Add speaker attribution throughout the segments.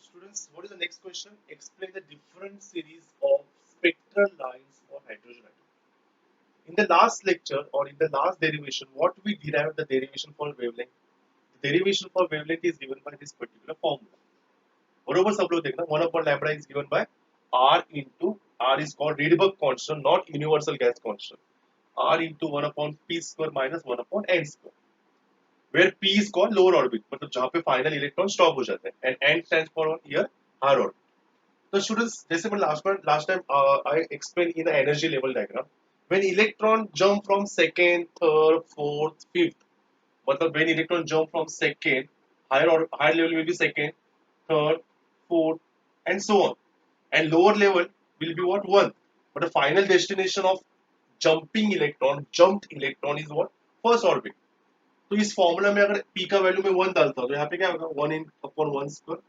Speaker 1: Students, what is the next question? Explain the different series of spectral lines for hydrogen atom. In the last lecture or in the last derivation, what we derived the derivation for wavelength? The derivation for wavelength is given by this particular formula. बरोबर सब लोग देखना 1 upon lambda is given by R into R is called Rydberg constant, not universal gas constant. R into 1 upon P square minus 1 upon N square. Where P is called lower orbit, मतलब जहाँ पे final electron stop हो जाते हैं, and N stands for here higher orbit. So students, जैसे मैं last time I explained in the energy level diagram, when electron jump from second, third, fourth, fifth, मतलब when electron jump from second, higher level will be second, third, fourth, and so on, and lower level will be what one. But the final destination of jumped electron is what first orbit. तो इस formula में अगर p का value मैं 1 डालता हूँ तो यहाँ पे क्या होगा 1 इन अपॉन 1 स्क्वायर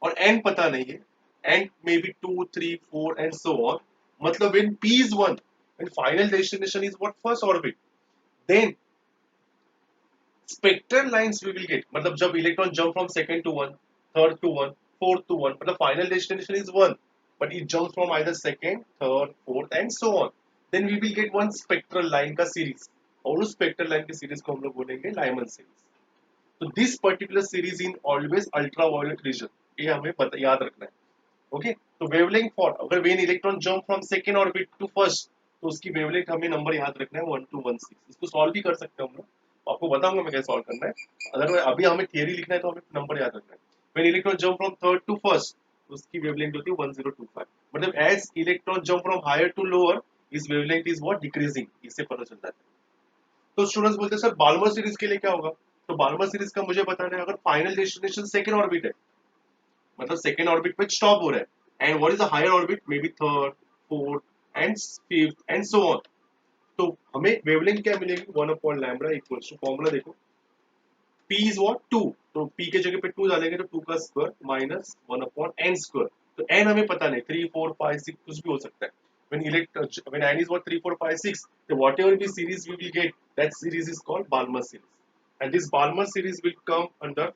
Speaker 1: और n पता नहीं है n may be 2 3 4 and so on मतलब when p is 1 and final destination is what first orbit, then spectral lines we will get मतलब जब electron jump from second to 1 third to 1 fourth to 1 मतलब final destination is 1 but it jumps from either second third fourth and so on, then we will get one spectral line का series और उस spectral line की series को हम लोग बोलेंगे Lyman series. तो this particular series in always ultraviolet region, ये हमें याद रखना है. ओके तो वेवलेंथ फॉर अगर when electron jump from second orbit to first तो उसकी वेवलेंथ हमें नंबर याद रखना है 1216. इसको सॉल्व भी कर सकते हैं हम लोग, आपको बताऊंगा मैं कैसे सॉल्व करना है. अगर अभी हमें थियरी लिखना है तो हमें नंबर याद रखना है. When electron jump from third to first उसकी वेवलेंथ होती है 1025. मतलब as electron jump from higher to lower is wavelength is what decreasing, इससे पता चलता है. तो स्टूडेंट्स बोलते हैं सर बाल्मर सीरीज के लिए क्या होगा. तो बाल्मर सीरीज का मुझे बताना है अगर फाइनल डेस्टिनेशन सेकंड ऑर्बिट है मतलब सेकंड ऑर्बिट पे स्टॉप हो रहा है and what is the higher orbit may be third fourth and fifth and so on, तो हमें वेवलेंथ क्या मिलेगी 1 upon lambda equals to formula देखो p इज व्हाट 2, तो p के जगह पे 2 डालेंगे तो 2 का square minus 1 upon n square. तो n हमें पता नहीं 3 4 5 6 कुछ भी हो सकता है. when n is what 3 4 5 6, so whatever be series we will get, that series is called Balmer series, and this Balmer series will come under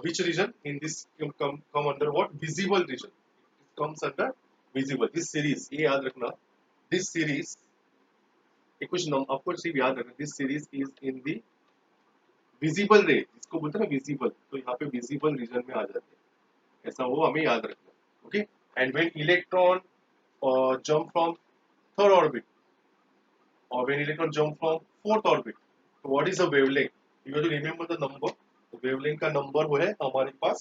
Speaker 1: which region in this come under what visible region, it comes under visible. This series ये याद रखना, this series ये कुछ आपको सिर्फ याद रखना, this series is in the visible ray, इसको बोलते हैं ना visible, तो यहाँ पे visible region में आ जाते हैं, ऐसा वो हमें याद रखना. Okay and when electron jump from third orbit or when electron jump from fourth orbit, so what is the wavelength, you have to remember the number. तो wavelength का नंबर वो है हमारे पास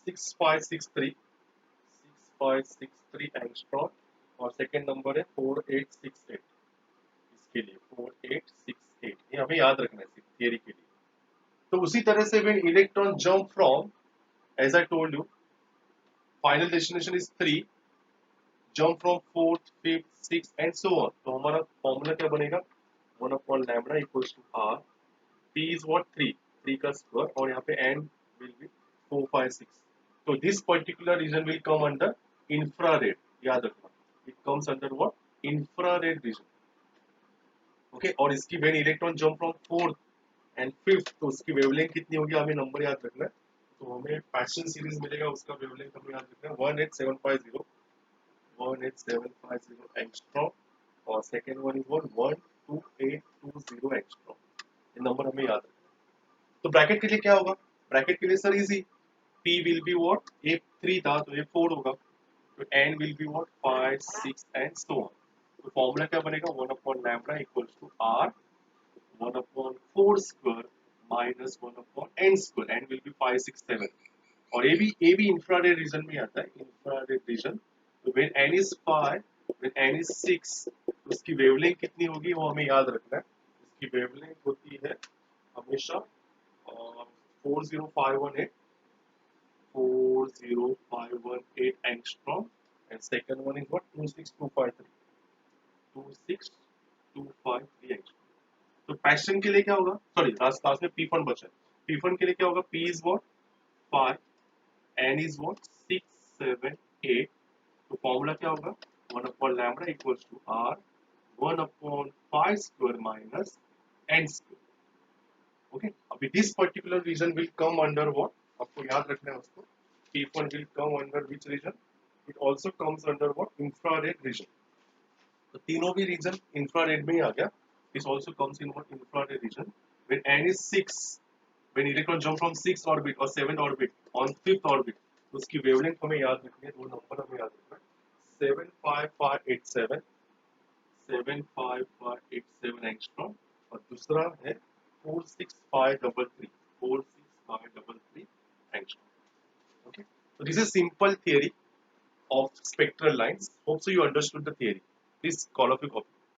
Speaker 1: 6563 एंगस्ट्रॉम और सेकेंड नंबर है 4868, इसके लिए 4868 ये हमें याद रखना है थियरी के लिए. तो उसी तरह से when electron jump from, as I told you, final destination is 3, jump from fourth fifth sixth and so on, तो हमारा फॉर्मूला क्या बनेगा 1 upon lambda equals to r. p is what 3 का स्क्वायर और यहाँ पे n will be 4 5 6. So this particular region will come under infrared, याद रखना, it comes under what infrared region. Okay और इसकी when electron jump from fourth and fifth तो उसकी वेवलेंथ कितनी होगी हमें नंबर याद रखना है. तो हमें पैशन सीरीज मिलेगा, उसका वेवलेंथ हमें याद रखना है 18750 एंगस्ट्रॉम और second one is one 12820 angstrom. ये नंबर हमें याद रखना है. तो ब्रैकेट के लिए क्या होगा, ब्रैकेट के लिए sir easy, p will be what, ये 3 था तो ये 4 होगा, तो n will be what 5 6 and so on. तो फॉर्मूला क्या बनेगा 1 upon lambda equals to r 1 upon 4 square minus 1 upon n square, n will be 5 6 7 और ये भी इंफ्रारेड रीजन में आता है, इंफ्रारेड रीजन. तो when n is 5 when n is 6 तो उसकी वेवलेंथ कितनी होगी वो हमें याद रखना है. इसकी वेवलेंथ होती है हमेशा 40518 angstrom and second one is what 26253 angstrom. तो पैशन के लिए क्या होगा, सॉरी लास्ट क्लास में पी फंड बचा है, पी फंड के लिए क्या होगा p is what 5 n is what 6 7 8, तो फॉर्मूला क्या होगा 1 upon lambda equals to r 1 upon 5 square minus n square. Okay अभी this particular region will come under what, आपको याद रखना है उसको P1 will come under which region? It also comes under what? Infrared region. तो तीनों भी region infrared में ही आ गया. This also comes in what? Infrared region. When n is 6, when electron jump from 6th orbit or 7th orbit on 5th orbit, तो उसकी wavelength हमें याद रखनी है, दो नंबर हमें याद रखना है. 75587 75587 एंगस्ट्रॉम और दूसरा है 46533 46533 angstrom. Okay, so this is simple theory of spectral lines. Hope so you understood the theory. Please call up your copy.